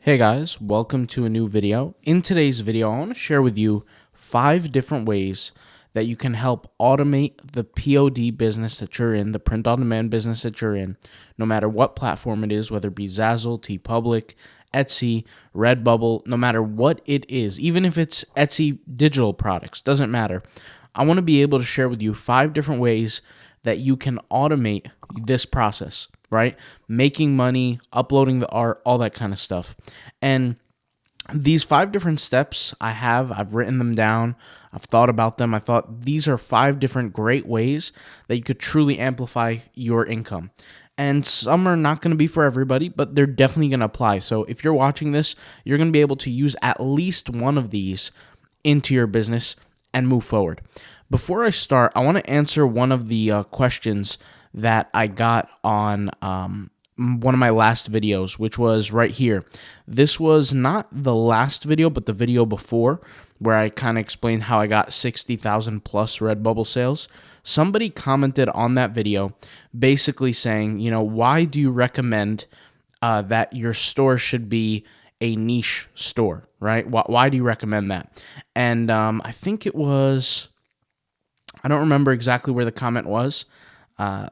Hey guys, welcome to a new video. In today's video, I want to share with you 5 different ways that you can help automate the POD business that you're in, the print-on-demand business that you're in, no matter what platform it is, whether it be Zazzle, TeePublic, Etsy, Redbubble, no matter what it is, even if it's Etsy digital products, doesn't matter. I want to be able to share with you 5 different ways that you can automate this process, right? Making money, uploading the art, all that kind of stuff. And these 5 different steps I've written them down. I've thought about them. I thought these are 5 different great ways that you could truly amplify your income. And some are not going to be for everybody, but they're definitely going to apply. So if you're watching this, you're going to be able to use at least one of these into your business and move forward. Before I start, I want to answer one of the questions that I got on one of my last videos, which was right here. This was not the last video, but the video before, where I kind of explained how I got 60,000 plus Redbubble sales. Somebody commented on that video basically saying, why do you recommend that your store should be a niche store, right? Why do you recommend that? And I think it was, I don't remember exactly where the comment was.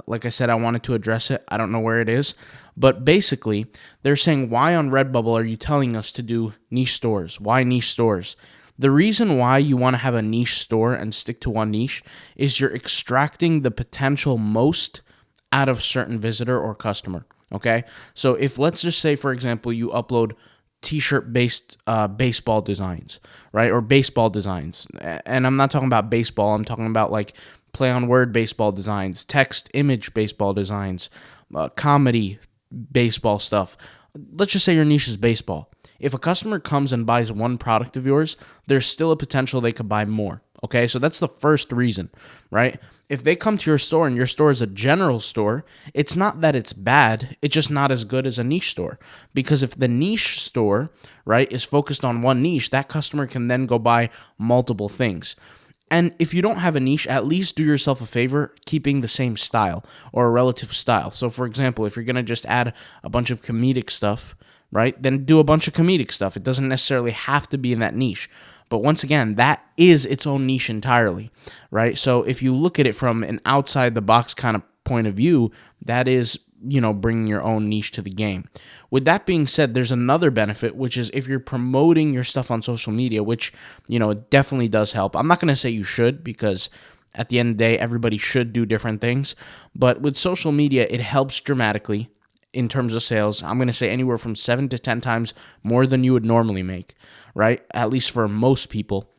Like I said, I wanted to address it. I don't know where it is. But basically, they're saying, why on Redbubble are you telling us to do niche stores? Why niche stores? The reason why you want to have a niche store and stick to one niche is you're extracting the potential most out of certain visitor or customer, okay? So if, let's just say, for example, you upload t-shirt based baseball designs, right? Or baseball designs. And I'm not talking about baseball. I'm talking about like play on word baseball designs, text image baseball designs, comedy baseball stuff. Let's just say your niche is baseball. If a customer comes and buys one product of yours, there's still a potential they could buy more. Okay, so that's the first reason, right? If they come to your store and your store is a general store, it's not that it's bad, it's just not as good as a niche store. Because if the niche store, right, is focused on one niche, that customer can then go buy multiple things. And if you don't have a niche, at least do yourself a favor keeping the same style or a relative style. So for example, if you're going to just add a bunch of comedic stuff, right, then do a bunch of comedic stuff. It doesn't necessarily have to be in that niche. But once again, that is its own niche entirely, right? So if you look at it from an outside the box kind of point of view, that is, bringing your own niche to the game. With that being said, there's another benefit, which is if you're promoting your stuff on social media, which, it definitely does help. I'm not going to say you should, because at the end of the day, everybody should do different things. But with social media, it helps dramatically in terms of sales. I'm going to say anywhere from 7 to 10 times more than you would normally make, right? At least for most people.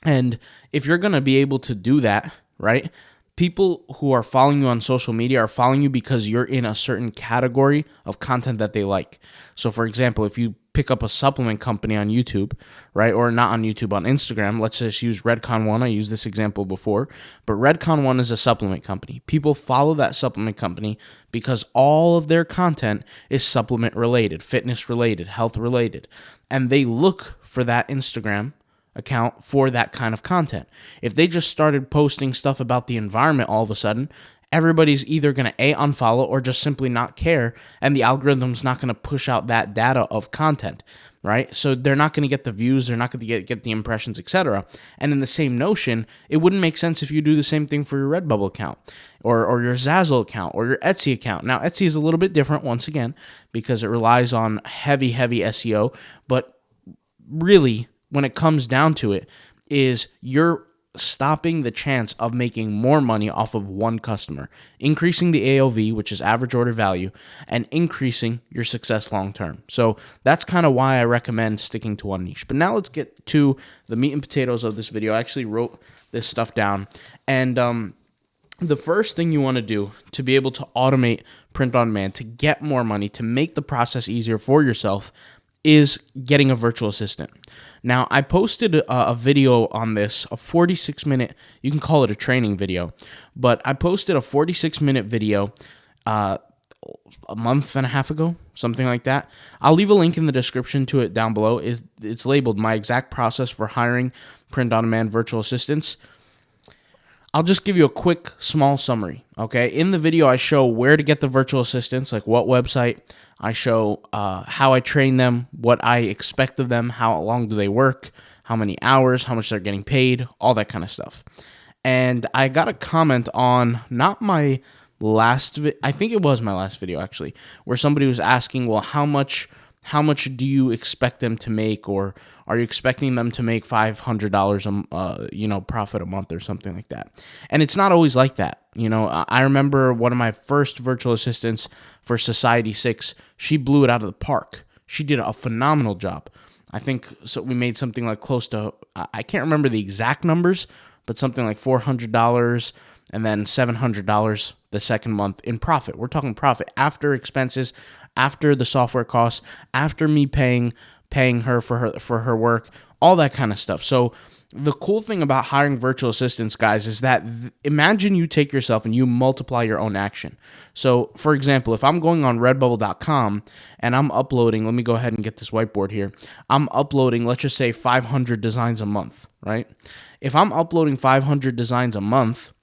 And if you're going to be able to do that, right? People who are following you on social media are following you because you're in a certain category of content that they like. So for example, if you pick up a supplement company on YouTube, right, or not on YouTube, on Instagram, let's just use Redcon One. I used this example before, but Redcon One is a supplement company. People follow that supplement company because all of their content is supplement related, fitness related, health related, and they look for that Instagram account for that kind of content. If they just started posting stuff about the environment all of a sudden, everybody's either going to unfollow or just simply not care, and the algorithm's not going to push out that data of content, right? So they're not going to get the views, they're not going to get the impressions, etc. And in the same notion, it wouldn't make sense if you do the same thing for your Redbubble account or your Zazzle account or your Etsy account. Now, Etsy is a little bit different once again because it relies on heavy SEO, but really, when it comes down to it, is you're stopping the chance of making more money off of one customer, increasing the AOV, which is average order value, and increasing your success long term. So that's kind of why I recommend sticking to one niche. But now let's get to the meat and potatoes of this video. I actually wrote this stuff down. And the first thing you want to do to be able to automate print on demand, to get more money, to make the process easier for yourself, is getting a virtual assistant. Now, I posted a video on this, a 46-minute, you can call it a training video, but I posted a 46-minute video a month and a half ago, something like that. I'll leave a link in the description to it down below. It's labeled My Exact Process for Hiring Print-on-Demand Virtual Assistants. I'll just give you a quick, small summary, okay? In the video, I show where to get the virtual assistants, like what website. I show how I train them, what I expect of them, how long do they work, how many hours, how much they're getting paid, all that kind of stuff. And I got a comment on not my last I think it was my last video actually, where somebody was asking, well, how much do you expect them to make, or are you expecting them to make $500 profit a month or something like that? And it's not always like that. I remember one of my first virtual assistants for Society 6, she blew it out of the park. She did a phenomenal job. I think so we made something like close to, I can't remember the exact numbers, but something like $400 and then $700 the second month in profit. We're talking profit after expenses, after the software costs, after me paying her for her work, all that kind of stuff. So the cool thing about hiring virtual assistants, guys, is that imagine you take yourself and you multiply your own action. So, for example, if I'm going on redbubble.com and I'm uploading, let me go ahead and get this whiteboard here. I'm uploading, let's just say 500 designs a month, right? If I'm uploading 500 designs a month,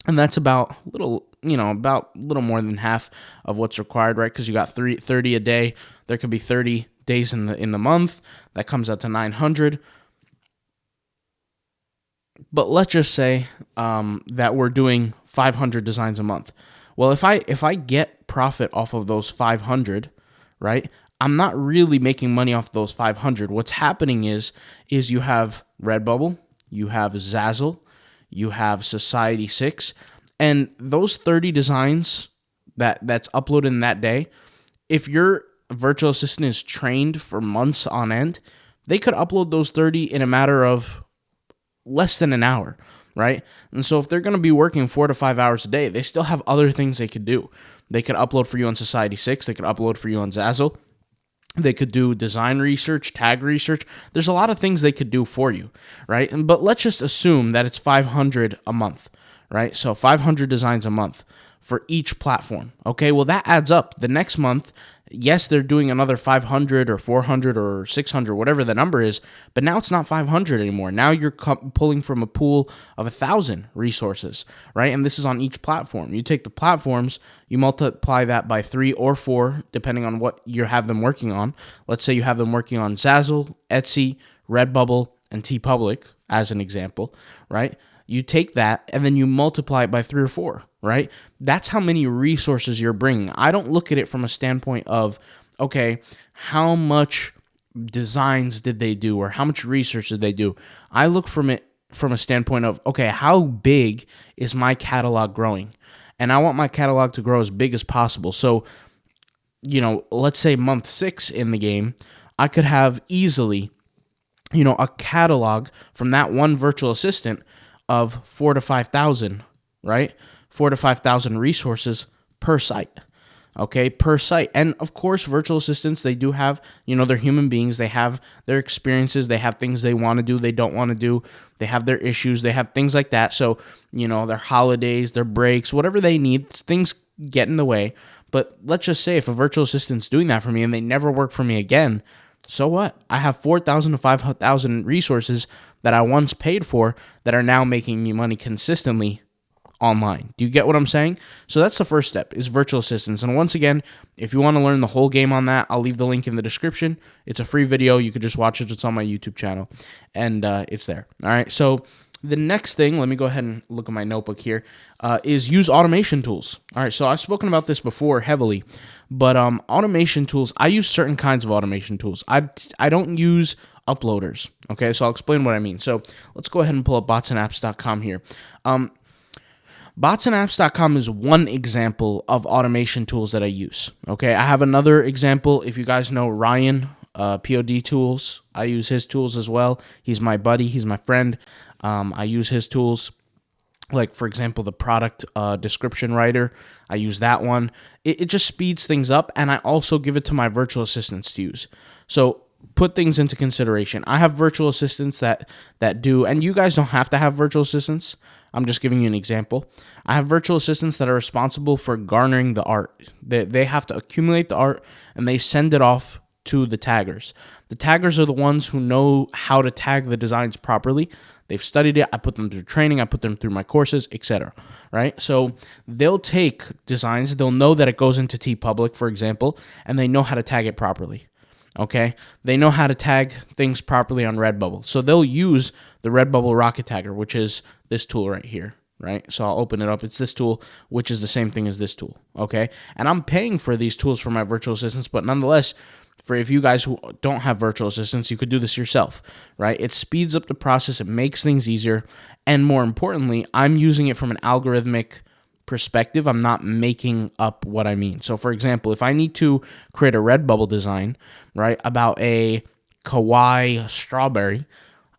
and that's about little more than half of what's required, right? Because you got 30 a day. There could be 30 days in the month. That comes out to 900. But let's just say that we're doing 500 designs a month. Well, if I get profit off of those 500, right? I'm not really making money off those 500. What's happening is you have Redbubble, you have Zazzle, you have Society 6, and those 30 designs that's uploaded in that day, if your virtual assistant is trained for months on end, they could upload those 30 in a matter of less than an hour, right? And so if they're going to be working 4 to 5 hours a day, they still have other things they could do. They could upload for you on Society 6, they could upload for you on Zazzle, they could do design research, tag research. There's a lot of things they could do for you, right? But let's just assume that it's 500 a month, right? So 500 designs a month for each platform. Okay, well, that adds up. The next month, yes, they're doing another 500 or 400 or 600, whatever the number is, but now it's not 500 anymore. Now you're pulling from a pool of 1,000 resources, right? And this is on each platform. You take the platforms, you multiply that by 3 or 4, depending on what you have them working on. Let's say you have them working on Zazzle, Etsy, Redbubble, and TeePublic, as an example, right? You take that and then you multiply it by 3 or 4, right? That's how many resources you're bringing. I don't look at it from a standpoint of, okay, how much designs did they do or how much research did they do? I look from it from a standpoint of, okay, how big is my catalog growing? And I want my catalog to grow as big as possible. So, let's say month 6 in the game, I could have easily, a catalog from that one virtual assistant of 4,000 to 5,000, right? 4,000 to 5,000 resources per site, okay, per site. And of course, virtual assistants, they do have, they're human beings. They have their experiences. They have things they want to do, they don't want to do. They have their issues. They have things like that. So, their holidays, their breaks, whatever they need, things get in the way. But let's just say if a virtual assistant's doing that for me and they never work for me again, so what? I have 4,000 to 5,000 resources that I once paid for that are now making me money consistently online. Do you get what I'm saying? So that's the first step, is virtual assistants. And once again, if you want to learn the whole game on that, I'll leave the link in the description. It's a free video. You could just watch it. It's on my YouTube channel, and it's there. All right. So the next thing, let me go ahead and look at my notebook here, is use automation tools. All right. So I've spoken about this before heavily, but automation tools, I use certain kinds of automation tools. I don't use uploaders. Okay, so I'll explain what I mean. So let's go ahead and pull up botsandapps.com here. Botsandapps.com is one example of automation tools that I use. Okay, I have another example. If you guys know Ryan, POD Tools, I use his tools as well. He's my buddy. He's my friend. I use his tools. Like, for example, the product description writer, I use that one. It just speeds things up, and I also give it to my virtual assistants to use. So put things into consideration. I have virtual assistants that do, and you guys don't have to have virtual assistants. I'm just giving you an example. I have virtual assistants that are responsible for garnering the art. They have to accumulate the art, and they send it off to the taggers. The taggers are the ones who know how to tag the designs properly. They've studied it. I put them through training. I put them through my courses, etc. Right? So they'll take designs. They'll know that it goes into TeePublic, for example, and they know how to tag it properly. Okay? They know how to tag things properly on Redbubble. So they'll use the Redbubble Rocket Tagger, which is this tool right here. Right? So I'll open it up. It's this tool, which is the same thing as this tool. Okay? And I'm paying for these tools for my virtual assistants, but nonetheless, for if you guys who don't have virtual assistants, you could do this yourself, right? It speeds up the process. It makes things easier. And more importantly, I'm using it from an algorithmic perspective. I'm not making up what I mean. So for example, if I need to create a Redbubble design, right, about a kawaii strawberry,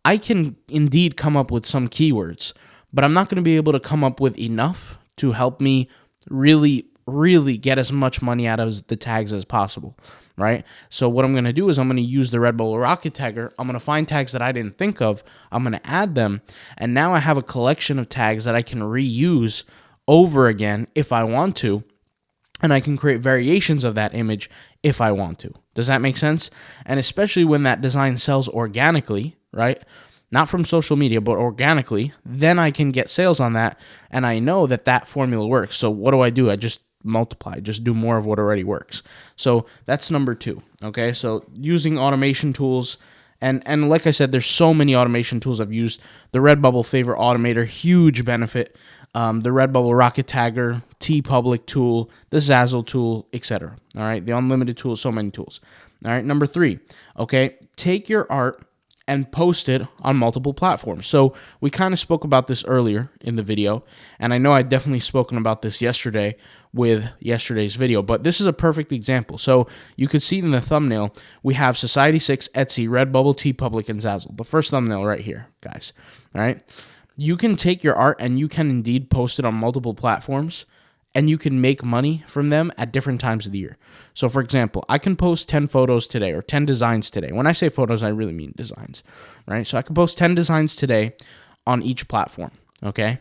I can indeed come up with some keywords, but I'm not going to be able to come up with enough to help me really get as much money out of the tags as possible, right? So what I'm going to do is I'm going to use the Redbubble Rocket Tagger. I'm going to find tags that I didn't think of. I'm going to add them. And now I have a collection of tags that I can reuse over again if I want to. And I can create variations of that image if I want to. Does that make sense? And especially when that design sells organically, right? Not from social media, but organically, then I can get sales on that. And I know that that formula works. So what do? I just multiply, just do more of what already works. So that's number 2. Okay. So using automation tools, and like I said, there's so many automation tools I've used. The Redbubble Favorite Automator, huge benefit. The Redbubble Rocket Tagger, TeePublic tool, the Zazzle tool, etc. All right. The unlimited tools, so many tools. All right. Number 3. Okay. Take your art and post it on multiple platforms. So we kind of spoke about this earlier in the video, and I know I definitely spoken about this yesterday with yesterday's video, but this is a perfect example. So you could see in the thumbnail, we have Society6, Etsy, Redbubble, TeePublic, and Zazzle. The first thumbnail right here, guys. All right. You can take your art and you can indeed post it on multiple platforms, and you can make money from them at different times of the year. So for example, I can post 10 photos today or 10 designs today. When I say photos, I really mean designs, right? So I can post 10 designs today on each platform, okay?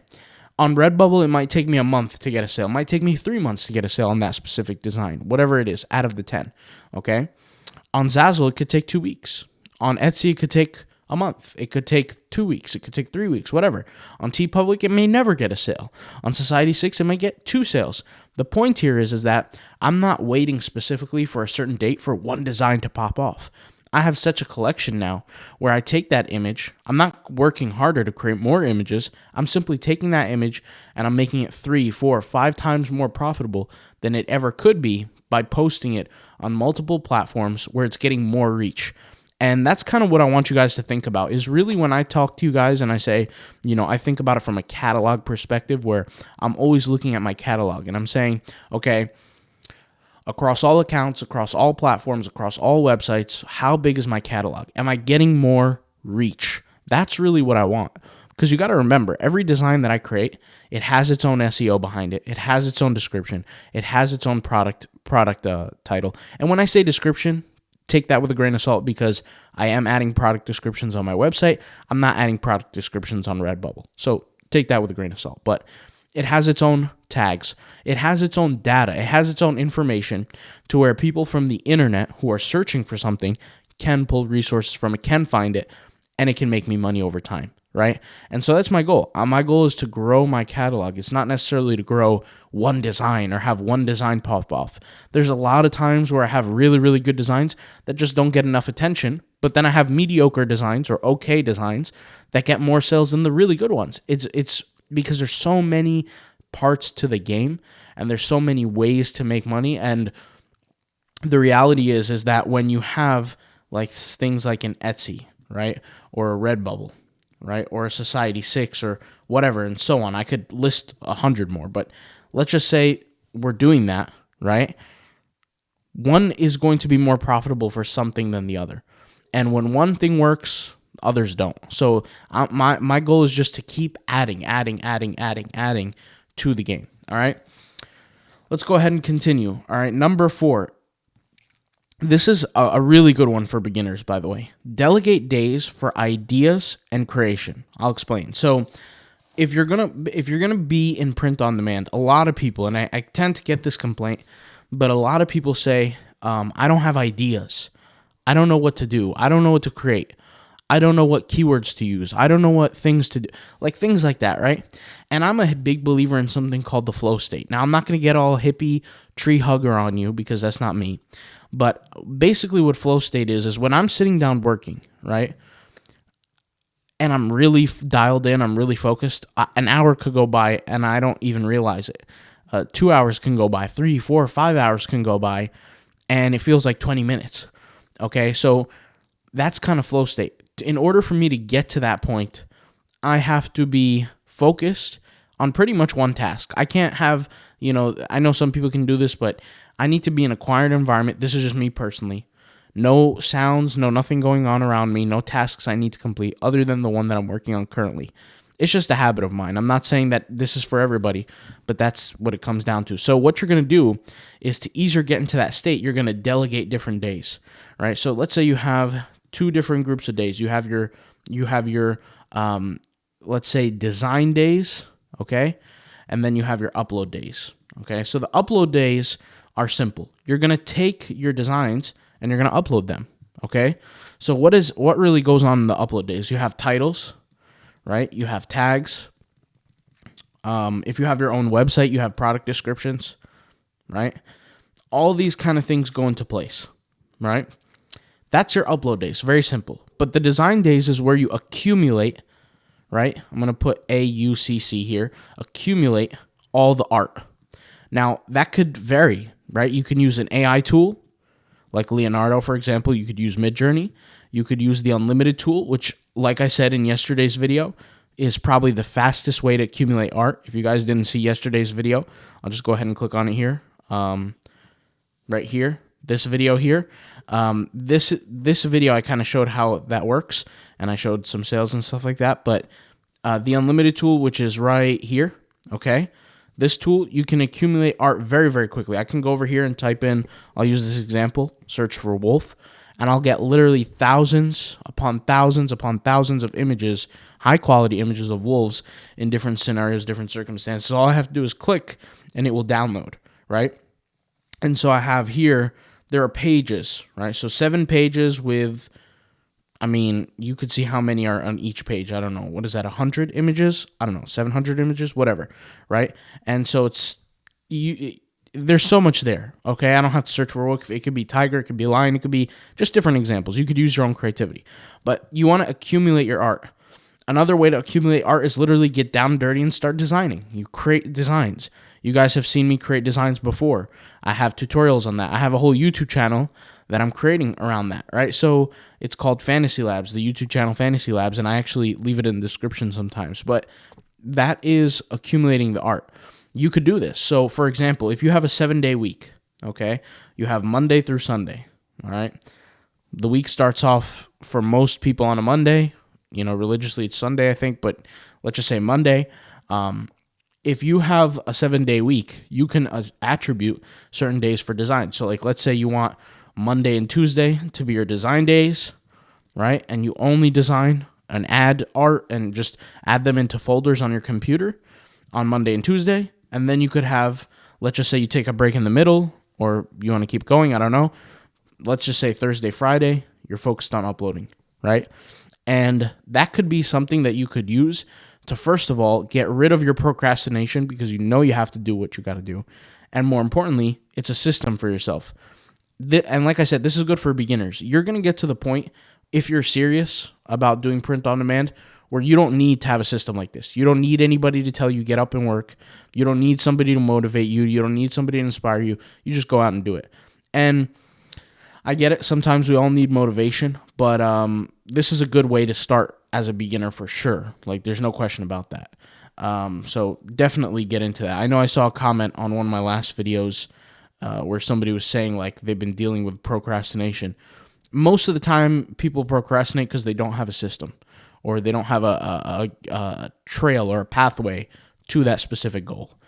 On Redbubble, it might take me a month to get a sale. It might take me 3 months to get a sale on that specific design, whatever it is, out of the 10, okay? On Zazzle, it could take 2 weeks. On Etsy, it could take a month. It could take 2 weeks. It could take 3 weeks, whatever. On TeePublic, it may never get a sale. On Society6, it may get 2 sales. The point here is that I'm not waiting specifically for a certain date for one design to pop off. I have such a collection now where I take that image. I'm not working harder to create more images. I'm simply taking that image and I'm making it 3, 4, 5 times more profitable than it ever could be by posting it on multiple platforms where it's getting more reach. And that's kind of what I want you guys to think about, is really when I talk to you guys and I say, I think about it from a catalog perspective where I'm always looking at my catalog and I'm saying, okay, across all accounts, across all platforms, across all websites, how big is my catalog? Am I getting more reach? That's really what I want. Because you got to remember, every design that I create, it has its own SEO behind it. It has its own description. It has its own product title. And when I say description, take that with a grain of salt, because I am adding product descriptions on my website. I'm not adding product descriptions on Redbubble. So take that with a grain of salt. But it has its own tags. It has its own data. It has its own information to where people from the internet who are searching for something can pull resources from it, can find it, and it can make me money over time, right? And so that's my goal. My goal is to grow my catalog. It's not necessarily to grow one design or have one design pop off. There's a lot of times where I have really, really good designs that just don't get enough attention, but then I have mediocre designs or okay designs that get more sales than the really good ones. It's because there's so many parts to the game and there's so many ways to make money. And the reality is that when you have like things like an Etsy, right, or a Redbubble, right, or a Society6 or whatever, and so on. I could list 100 more, but let's just say we're doing that, right? One is going to be more profitable for something than the other. And when one thing works, others don't. So my goal is just to keep adding to the game, all right? Let's go ahead and continue. All right, number 4. This is a really good one for beginners, by the way. Delegate days for ideas and creation. I'll explain. So if you're gonna be in print on demand, a lot of people, and I tend to get this complaint, but a lot of people say, I don't have ideas. I don't know what to do. I don't know what to create. I don't know what keywords to use. I don't know what things to do. Like things like that, right? And I'm a big believer in something called the flow state. Now, I'm not going to get all hippie tree hugger on you because that's not me. But basically what flow state is when I'm sitting down working, right? And I'm really dialed in, I'm really focused, an hour could go by and I don't even realize it. 2 hours can go by, 3, 4, 5 hours can go by, and it feels like 20 minutes. Okay, so that's kind of flow state. In order for me to get to that point, I have to be focused on pretty much one task. I can't have, I know some people can do this, but I need to be in a quiet environment. This is just me personally. No sounds, no nothing going on around me, no tasks I need to complete other than the one that I'm working on currently. It's just a habit of mine. I'm not saying that this is for everybody, but that's what it comes down to. So what you're going to do is to easier get into that state, you're going to delegate different days, right? So let's say you have 2 different groups of days. You have your let's say design days, okay? And then you have your upload days, okay? So the upload days are simple. You're going to take your designs and you're going to upload them, okay? So what really goes on in the upload days? You have titles, right? You have tags. If you have your own website, you have product descriptions, right? All these kind of things go into place, right? That's your upload days. Very simple. But the design days is where you accumulate, right? I'm going to put AUCC here, accumulate all the art. Now, that could vary, right? You can use an AI tool, like Leonardo, for example. You could use Midjourney. You could use the Unlimited tool, which, like I said in yesterday's video, is probably the fastest way to accumulate art. If you guys didn't see yesterday's video, I'll just go ahead and click on it here. Right here, this video here. This video, I kind of showed how that works, and I showed some sales and stuff like that. But the Unlimited tool, which is right here, okay? This tool, you can accumulate art very, very quickly. I can go over here and type in, I'll use this example, search for wolf, and I'll get literally thousands upon thousands upon thousands of images, high-quality images of wolves in different scenarios, different circumstances. All I have to do is click, and it will download, right? And so I have here, there are pages, right? So 7 pages with, you could see how many are on each page. I don't know. What is that, 100 images? I don't know, 700 images, whatever, right? And so there's so much there, okay? I don't have to search for it. It could be tiger, it could be lion, it could be just different examples. You could use your own creativity. But you want to accumulate your art. Another way to accumulate art is literally get down and dirty and start designing. You create designs. You guys have seen me create designs before. I have tutorials on that. I have a whole YouTube channel that I'm creating around that, right? So it's called Fantasy Labs, the YouTube channel Fantasy Labs, and I actually leave it in the description sometimes. But that is accumulating the art. You could do this. So, for example, if you have a 7-day week, okay, you have Monday through Sunday, all right? The week starts off for most people on a Monday. Religiously it's Sunday, I think, but let's just say Monday. If you have a 7-day week, you can attribute certain days for design. So, like, let's say you want Monday and Tuesday to be your design days, right? And you only design and add art and just add them into folders on your computer on Monday and Tuesday. And then you could have, let's just say you take a break in the middle, or you want to keep going, I don't know. Let's just say Thursday, Friday, you're focused on uploading, right? And that could be something that you could use to, first of all, get rid of your procrastination, because you know you have to do what you got to do. And more importantly, it's a system for yourself. And like I said, this is good for beginners. You're going to get to the point, if you're serious about doing print on demand, where you don't need to have a system like this. You don't need anybody to tell you get up and work. You don't need somebody to motivate you. You don't need somebody to inspire you. You just go out and do it. And I get it. Sometimes we all need motivation, but this is a good way to start as a beginner for sure. Like, there's no question about that. So definitely get into that. I know I saw a comment on one of my last videos where somebody was saying, like, they've been dealing with procrastination. Most of the time, people procrastinate because they don't have a system, or they don't have a trail or a pathway to that specific goal.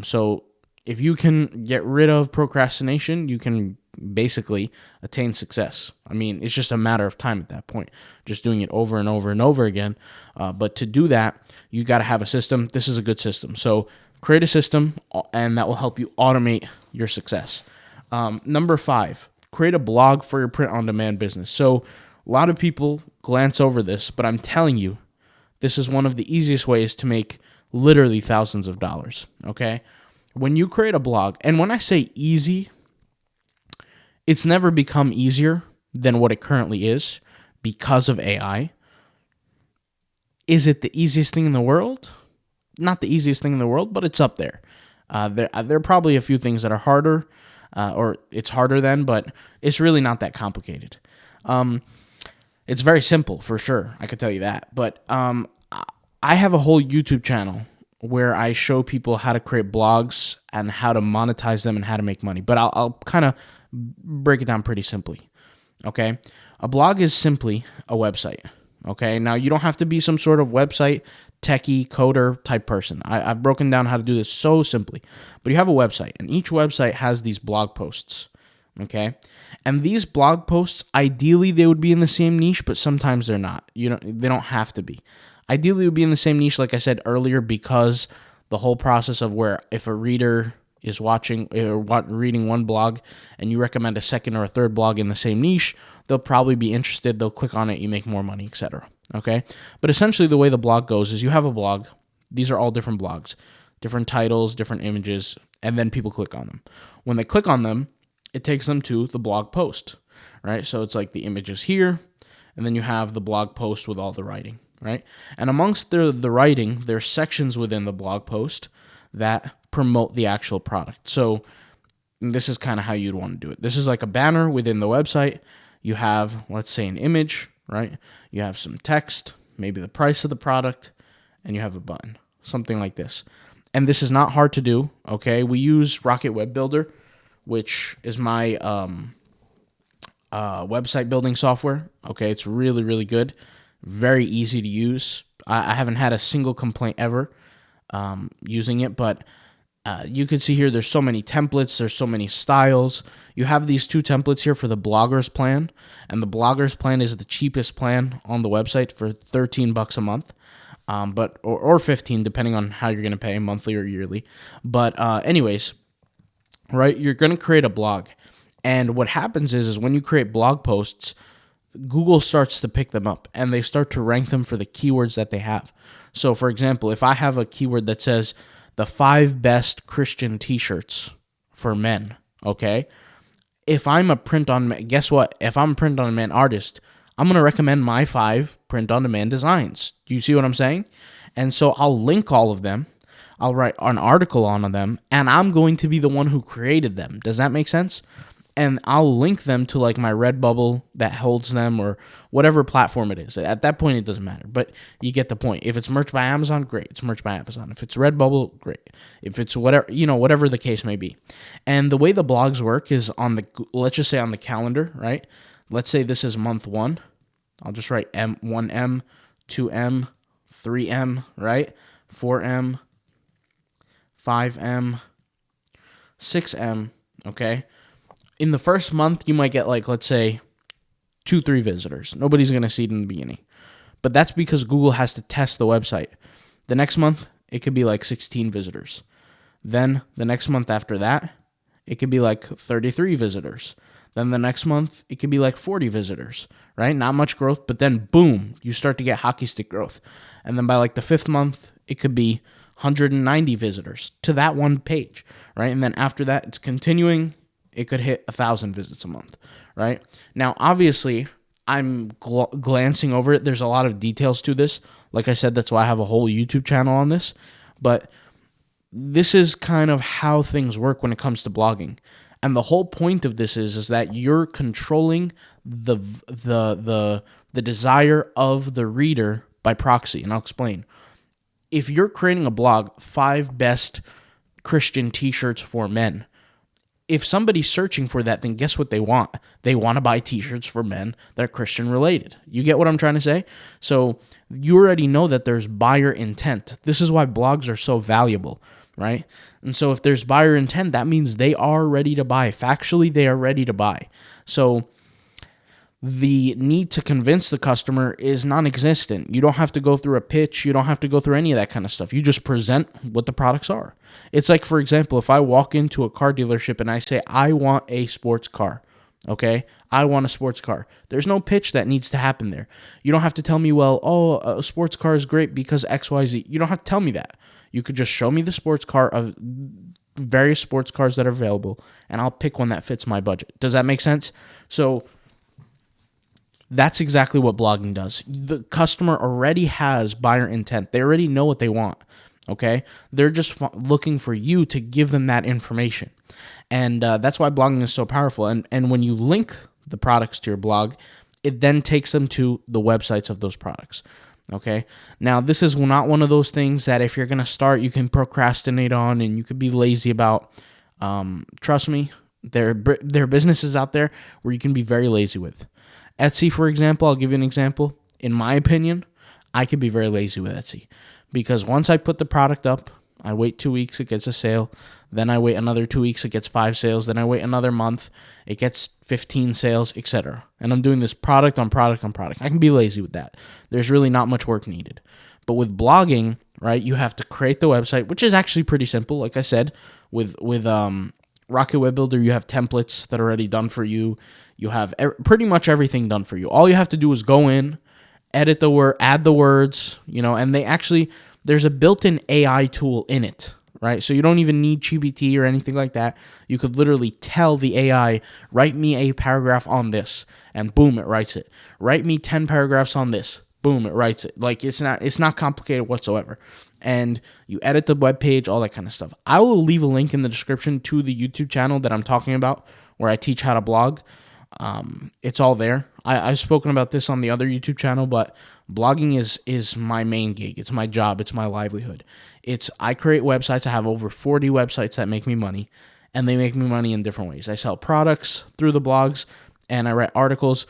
So if you can get rid of procrastination, you can basically attain success. It's just a matter of time at that point, just doing it over and over and over again. But to do that, you got to have a system. This is a good system. So create a system, and that will help you automate your success. Number 5, create a blog for your print-on-demand business. So a lot of people glance over this, but I'm telling you, this is one of the easiest ways to make literally thousands of dollars, okay? When you create a blog, and when I say easy, it's never become easier than what it currently is because of AI. Is it the easiest thing in the world? Not the easiest thing in the world, but it's up there. There are probably a few things that are harder, or it's harder than, but it's really not that complicated. It's very simple for sure. I could tell you that. But I have a whole YouTube channel where I show people how to create blogs and how to monetize them and how to make money. But I'll kind of break it down pretty simply. Okay, a blog is simply a website. Okay, now you don't have to be some sort of website techie coder type person. I've broken down how to do this so simply. But you have a website, and each website has these blog posts. Okay, and these blog posts, ideally they would be in the same niche, but sometimes they're not. They don't have to be. Ideally, it would be in the same niche, like I said earlier, because the whole process of where if a reader is watching or reading one blog and you recommend a second or a third blog in the same niche, they'll probably be interested. They'll click on it. You make more money, etc. Okay, but essentially the way the blog goes is you have a blog. These are all different blogs, different titles, different images, and then people click on them. When they click on them, it takes them to the blog post, right? So it's like the images here, and then you have the blog post with all the writing, right? And amongst the writing, there's sections within the blog post that promote the actual product. So this is kind of how you'd want to do it. This is like a banner within the website. You have, let's say, an image, right? You have some text, maybe the price of the product, and you have a button, something like this. And this is not hard to do, okay? We use Rocket Web Builder, which is my website building software, okay? It's really, really good, very easy to use. I haven't had a single complaint ever using it, but you can see here there's so many templates, there's so many styles. You have these two templates here for the bloggers plan, and the bloggers plan is the cheapest plan on the website for $13 a month, or 15 depending on how you're going to pay, monthly or yearly. But anyways, right, you're going to create a blog, and what happens is when you create blog posts, Google starts to pick them up, and they start to rank them for the keywords that they have. So, for example, if I have a keyword that says the 5 best Christian t-shirts for men, okay? If I'm a print-on-demand, guess what? If I'm a print-on-demand artist, I'm going to recommend my 5 print-on-demand designs. Do you see what I'm saying? And so I'll link all of them. I'll write an article on them, and I'm going to be the one who created them. Does that make sense? And I'll link them to like my Redbubble that holds them or whatever platform it is. At that point, it doesn't matter, but you get the point. If it's merch by Amazon, great. It's merch by Amazon. If it's Redbubble, great. If it's whatever, whatever the case may be. And the way the blogs work is let's just say on the calendar, right? Let's say this is month 1. I'll just write 1M, 2M, 3M, right? 4M, 5M, 6M, okay? In the first month, you might get let's say 2-3 visitors. Nobody's going to see it in the beginning. But that's because Google has to test the website. The next month, it could be 16 visitors. Then the next month after that, it could be 33 visitors. Then the next month, it could be 40 visitors, right? Not much growth, but then boom, you start to get hockey stick growth. And then by the 5th month, it could be 190 visitors to that one page, right? And then after that, it's continuing. It could hit 1,000 visits a month, right? Now, obviously, I'm glancing over it. There's a lot of details to this. Like I said, that's why I have a whole YouTube channel on this. But this is kind of how things work when it comes to blogging. And the whole point of this is that you're controlling the desire of the reader by proxy. And I'll explain. If you're creating a blog, 5 best Christian t-shirts for men, if somebody's searching for that, then guess what they want? They want to buy t-shirts for men that are Christian related. You get what I'm trying to say? So you already know that there's buyer intent. This is why blogs are so valuable, right? And so if there's buyer intent, that means they are ready to buy. Factually, they are ready to buy. So the need to convince the customer is non-existent. You don't have to go through a pitch. You don't have to go through any of that kind of stuff. You just present what the products are. It's like, for example, if I walk into a car dealership and I say, I want a sports car, Okay, I want a sports car. There's no pitch that needs to happen there. You don't have to tell me, well, oh, a sports car is great because XYZ. You don't have to tell me that. You could just show me the sports car of various sports cars that are available, and I'll pick one that fits my budget. Does that make sense? So that's exactly what blogging does. The customer already has buyer intent. They already know what they want. Okay, they're just looking for you to give them that information, and that's why blogging is so powerful. And when you link the products to your blog, it then takes them to the websites of those products. Okay, now this is not one of those things that if you're gonna start, you can procrastinate on and you could be lazy about. Trust me, there are businesses out there where you can be very lazy with. Etsy, for example, I'll give you an example. In my opinion, I could be very lazy with Etsy. Because once I put the product up, I wait 2 weeks, it gets a sale. Then I wait another 2 weeks, it gets 5 sales. Then I wait another month, it gets 15 sales, etc. And I'm doing this product on product on product. I can be lazy with that. There's really not much work needed. But with blogging, right, you have to create the website, which is actually pretty simple. Like I said, with Rocket Web Builder, you have templates that are already done for you. You have pretty much everything done for you. All you have to do is go in, edit the word, add the words, and there's a built-in AI tool in it, right? So you don't even need GPT or anything like that. You could literally tell the AI, write me a paragraph on this, and boom, it writes it. Write me 10 paragraphs on this, boom, it writes it. Like it's not complicated whatsoever. And you edit the web page, all that kind of stuff. I will leave a link in the description to the YouTube channel that I'm talking about, where I teach how to blog. It's all there. I've spoken about this on the other YouTube channel, but blogging is my main gig. It's my job. It's my livelihood. I create websites. I have over 40 websites that make me money, and they make me money in different ways. I sell products through the blogs, and I write articles.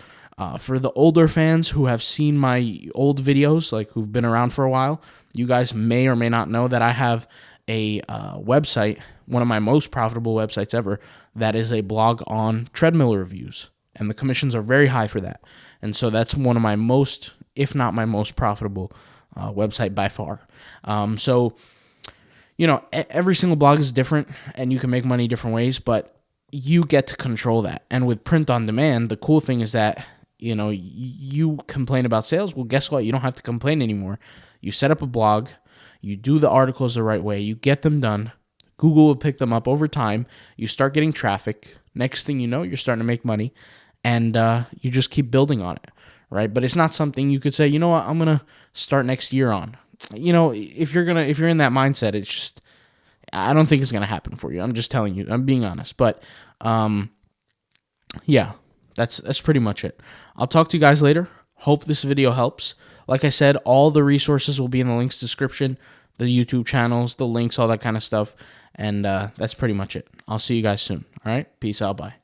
For the older fans who have seen my old videos, like who've been around for a while, you guys may or may not know that I have a website, one of my most profitable websites ever, that is a blog on treadmill reviews. And the commissions are very high for that. And so that's one of my most, if not my most profitable website by far. So, every single blog is different and you can make money different ways, but you get to control that. And with print on demand, the cool thing is that, you complain about sales. Well, guess what? You don't have to complain anymore. You set up a blog, you do the articles the right way, you get them done. Google will pick them up over time. You start getting traffic. Next thing you know, you're starting to make money. And you just keep building on it, right? But it's not something you could say, you know what, I'm gonna start next year on. If you're in that mindset, it's just, I don't think it's gonna happen for you. I'm just telling you. I'm being honest. But yeah, that's pretty much it. I'll talk to you guys later. Hope this video helps. Like I said, all the resources will be in the links description, the YouTube channels, the links, all that kind of stuff. And that's pretty much it. I'll see you guys soon. All right, peace out. Bye.